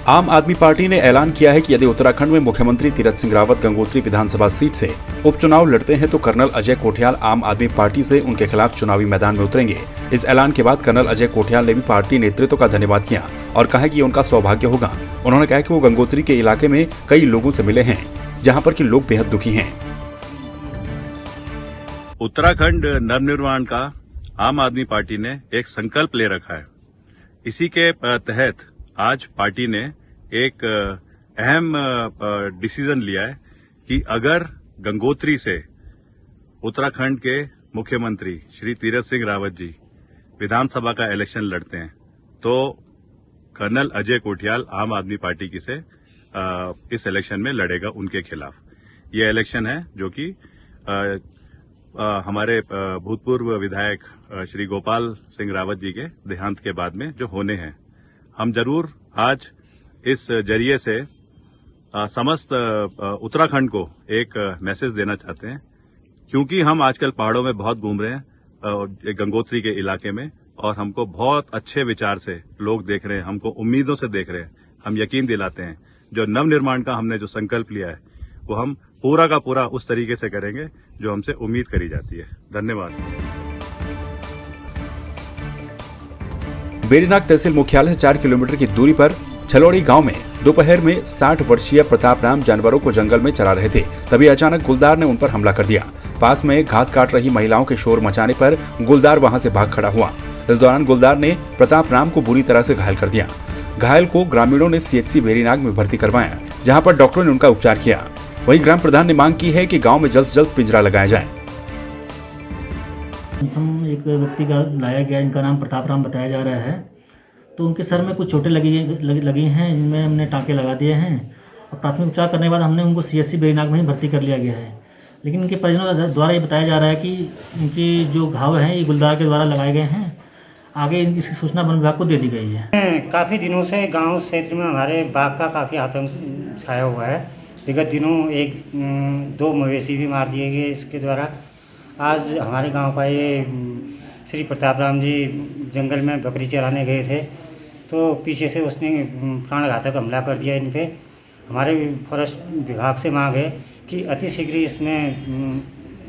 आम आदमी पार्टी ने ऐलान किया है कि यदि उत्तराखंड में मुख्यमंत्री तीरथ सिंह रावत गंगोत्री विधानसभा सीट से उपचुनाव लड़ते हैं तो कर्नल अजय कोठियाल आम आदमी पार्टी से उनके खिलाफ चुनावी मैदान में उतरेंगे। इस ऐलान के बाद कर्नल अजय कोठियाल ने भी पार्टी नेतृत्व का धन्यवाद किया और कहा कि ये उनका सौभाग्य होगा। उन्होंने कहा कि वो गंगोत्री के इलाके में कई लोगों से मिले हैं जहाँ पर कि लोग बेहद दुखी हैं। उत्तराखंड नवनिर्माण का आम आदमी पार्टी ने एक संकल्प ले रखा है। इसी के तहत आज पार्टी ने एक अहम डिसीजन लिया है कि अगर गंगोत्री से उत्तराखंड के मुख्यमंत्री श्री तीरथ सिंह रावत जी विधानसभा का इलेक्शन लड़ते हैं तो कर्नल अजय कोठियाल आम आदमी पार्टी की से इस इलेक्शन में लड़ेगा उनके खिलाफ। ये इलेक्शन है जो कि हमारे भूतपूर्व विधायक श्री गोपाल सिंह रावत जी के देहांत के बाद में जो होने हैं। हम जरूर आज इस जरिए से समस्त उत्तराखंड को एक मैसेज देना चाहते हैं, क्योंकि हम आजकल पहाड़ों में बहुत घूम रहे हैं गंगोत्री के इलाके में, और हमको बहुत अच्छे विचार से लोग देख रहे हैं, हमको उम्मीदों से देख रहे हैं। हम यकीन दिलाते हैं जो नवनिर्माण का हमने जो संकल्प लिया है वो हम पूरा का पूरा उस तरीके से करेंगे जो हमसे उम्मीद करी जाती है। धन्यवाद। बेरीनाग तहसील मुख्यालय से 4 किलोमीटर की दूरी पर छलौड़ी गांव में दोपहर में 60 वर्षीय प्रताप राम जानवरों को जंगल में चरा रहे थे, तभी अचानक गुलदार ने उन पर हमला कर दिया। पास में घास काट रही महिलाओं के शोर मचाने पर गुलदार वहां से भाग खड़ा हुआ। इस दौरान गुलदार ने प्रताप राम को बुरी तरह से घायल कर दिया। घायल को ग्रामीणों ने CHC बेरीनाग में भर्ती करवाया, जहाँ पर डॉक्टरों ने उनका उपचार किया। वहीं ग्राम प्रधान ने मांग की है कि गांव में जल्द से जल्द पिंजरा लगाया जाए। एक व्यक्ति का लाया गया, इनका नाम प्रताप राम बताया जा रहा है। तो उनके सर में कुछ चोटें लगी हैं, इनमें हमने टाँके लगा दिए हैं और प्राथमिक उपचार करने के बाद हमने उनको CHC बेरीनाग में ही भर्ती कर लिया गया है। लेकिन इनके परिजनों द्वारा ये बताया जा रहा है कि इनकी जो घाव हैं ये गुलदार के द्वारा लगाए गए हैं। आगे इसकी सूचना वन विभाग को दे दी गई है। काफ़ी दिनों से गांव क्षेत्र में हमारे बाघ का काफ़ी आतंक छाया हुआ है। विगत दिनों 2 मवेशी भी मार दिए गए इसके द्वारा। आज हमारे गांव का ये श्री प्रताप राम जी जंगल में बकरी चराने गए थे तो पीछे से उसने प्राणघातक हमला कर दिया इन पे। हमारे फॉरेस्ट विभाग से मांग है कि अति शीघ्र इसमें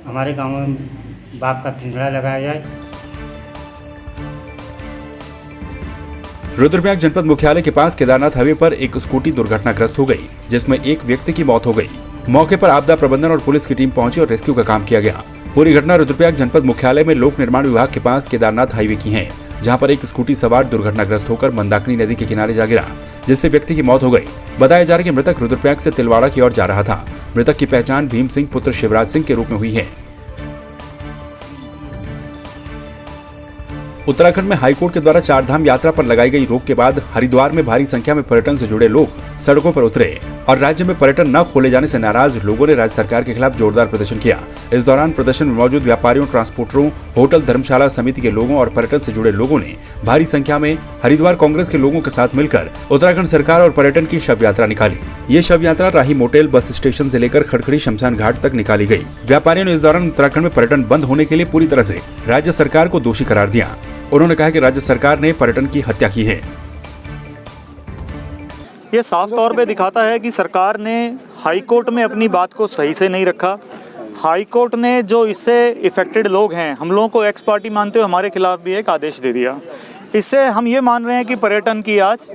हमारे गांव में बाघ का पिंजरा लगाया जाए। रुद्रप्रयाग जनपद मुख्यालय के पास केदारनाथ हाईवे पर एक स्कूटी दुर्घटनाग्रस्त हो गई, जिसमें एक व्यक्ति की मौत हो गई। मौके पर आपदा प्रबंधन और पुलिस की टीम पहुंची और रेस्क्यू का काम किया गया। पूरी घटना रुद्रप्रयाग जनपद मुख्यालय में लोक निर्माण विभाग के पास केदारनाथ हाईवे की है, जहां पर एक स्कूटी सवार दुर्घटनाग्रस्त होकर मंदाकिनी नदी के किनारे जा गिरा, जिससे व्यक्ति की मौत हो गई। बताया जा रहा है कि मृतक रुद्रप्रयाग से तिलवाड़ा की ओर जा रहा था। मृतक की पहचान भीम सिंह पुत्र शिवराज सिंह के रूप में हुई है। उत्तराखंड में हाईकोर्ट के द्वारा 4 धाम यात्रा पर लगाई गई रोक के बाद हरिद्वार में भारी संख्या में पर्यटन से जुड़े लोग सड़कों पर उतरे और राज्य में पर्यटन न खोले जाने से नाराज लोगों ने राज्य सरकार के खिलाफ जोरदार प्रदर्शन किया। इस दौरान प्रदर्शन में मौजूद व्यापारियों, ट्रांसपोर्टरों, होटल धर्मशाला समिति के लोगों और पर्यटन से जुड़े लोगों ने भारी संख्या में हरिद्वार कांग्रेस के लोगों के साथ मिलकर उत्तराखंड सरकार और पर्यटन की शव यात्रा निकाली। ये शव यात्रा राही मोटेल बस स्टेशन से लेकर खड़खड़ी शमशान घाट तक निकाली गई। व्यापारियों ने इस दौरान उत्तराखंड में पर्यटन बंद होने के लिए पूरी तरह से राज्य सरकार को दोषी करार दिया। उन्होंने कहा कि राज्य सरकार ने पर्यटन की हत्या की है। ये साफ तौर पे दिखाता है कि सरकार ने हाईकोर्ट में अपनी बात को सही से नहीं रखा। हाईकोर्ट ने जो इससे इफेक्टेड लोग हैं, हम लोगों को एक्स पार्टी मानते हुए हमारे खिलाफ भी एक आदेश दे दिया। इससे हम ये मान रहे हैं कि पर्यटन की आज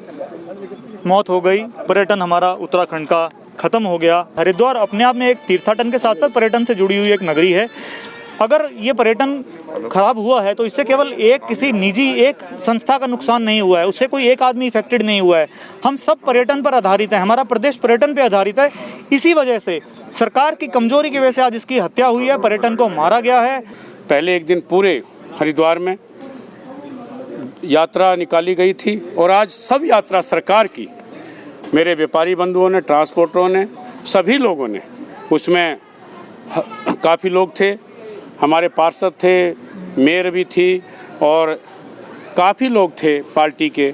मौत हो गई, पर्यटन हमारा उत्तराखंड का खत्म हो गया। हरिद्वार अपने आप में एक तीर्थाटन के साथ साथ पर्यटन से जुड़ी हुई एक नगरी है। अगर ये पर्यटन खराब हुआ है तो इससे केवल किसी निजी एक संस्था का नुकसान नहीं हुआ है, उससे कोई एक आदमी इफेक्टेड नहीं हुआ है। हम सब पर्यटन पर आधारित हैं, हमारा प्रदेश पर्यटन पर आधारित है। इसी वजह से सरकार की कमजोरी की वजह से आज इसकी हत्या हुई है, पर्यटन को मारा गया है। पहले एक दिन पूरे हरिद्वार में यात्रा निकाली गई थी और आज सब यात्रा सरकार की, मेरे व्यापारी बंधुओं ने, ट्रांसपोर्टरों ने, सभी लोगों ने, उसमें काफ़ी लोग थे, हमारे पार्षद थे, मेयर भी थी और काफ़ी लोग थे पार्टी के।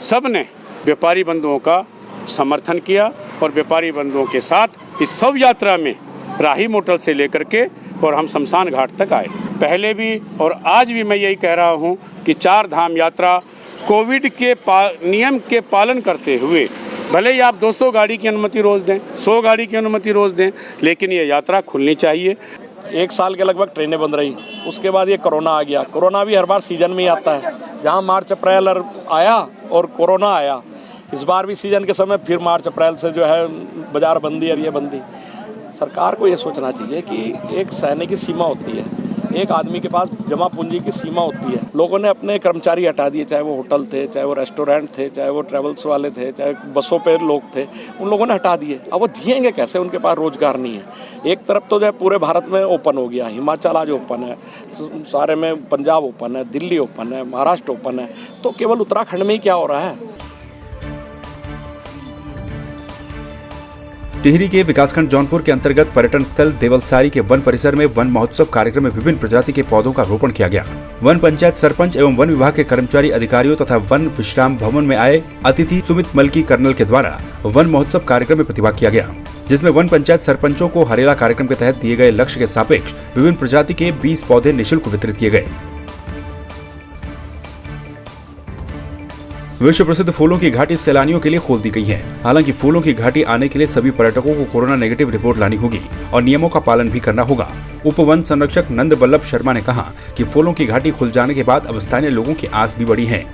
सब ने व्यापारी बंधुओं का समर्थन किया और व्यापारी बंधुओं के साथ इस सब यात्रा में राही मोटल से लेकर के और हम शमशान घाट तक आए। पहले भी और आज भी मैं यही कह रहा हूँ कि 4 धाम यात्रा कोविड के नियम के पालन करते हुए भले ही आप 200 गाड़ी की अनुमति रोज़ दें, 100 गाड़ी की अनुमति रोज़ दें, लेकिन ये यात्रा खुलनी चाहिए। 1 साल के लगभग ट्रेनें बंद रही, उसके बाद ये कोरोना आ गया। कोरोना भी हर बार सीजन में ही आता है, जहाँ मार्च अप्रैल आया और कोरोना आया, इस बार भी सीजन के समय फिर मार्च अप्रैल से जो है बाजार बंदी और ये बंदी। सरकार को ये सोचना चाहिए कि एक सहने की सीमा होती है, एक आदमी के पास जमा पूंजी की सीमा होती है। लोगों ने अपने कर्मचारी हटा दिए, चाहे वो होटल थे, चाहे वो रेस्टोरेंट थे, चाहे वो ट्रेवल्स वाले थे, चाहे बसों पे लोग थे, उन लोगों ने हटा दिए। अब वो जिएंगे कैसे, उनके पास रोजगार नहीं है। एक तरफ तो जो है पूरे भारत में ओपन हो गया, हिमाचल आज ओपन है, सारे में पंजाब ओपन है, दिल्ली ओपन है, महाराष्ट्र ओपन है, तो केवल उत्तराखंड में ही क्या हो रहा है। टिहरी के विकासखंड जौनपुर के अंतर्गत पर्यटन स्थल देवलसारी के वन परिसर में वन महोत्सव कार्यक्रम में विभिन्न प्रजाति के पौधों का रोपण किया गया। वन पंचायत सरपंच एवं वन विभाग के कर्मचारी अधिकारियों तथा वन विश्राम भवन में आए अतिथि सुमित मलकी कर्नल के द्वारा वन महोत्सव कार्यक्रम में प्रतिभाग किया गया, जिसमें वन पंचायत सरपंचों को हरेला कार्यक्रम के तहत दिए गए लक्ष्य के सापेक्ष विभिन्न प्रजाति के 20 पौधे निःशुल्क वितरित किए गए। विश्व प्रसिद्ध फूलों की घाटी सैलानियों के लिए खोल दी गई है। हालांकि फूलों की घाटी आने के लिए सभी पर्यटकों को कोरोना नेगेटिव रिपोर्ट लानी होगी और नियमों का पालन भी करना होगा। उप वन संरक्षक नंद बल्लभ शर्मा ने कहा कि फूलों की घाटी खुल जाने के बाद अब स्थानीय लोगों की आस भी बढ़ी है।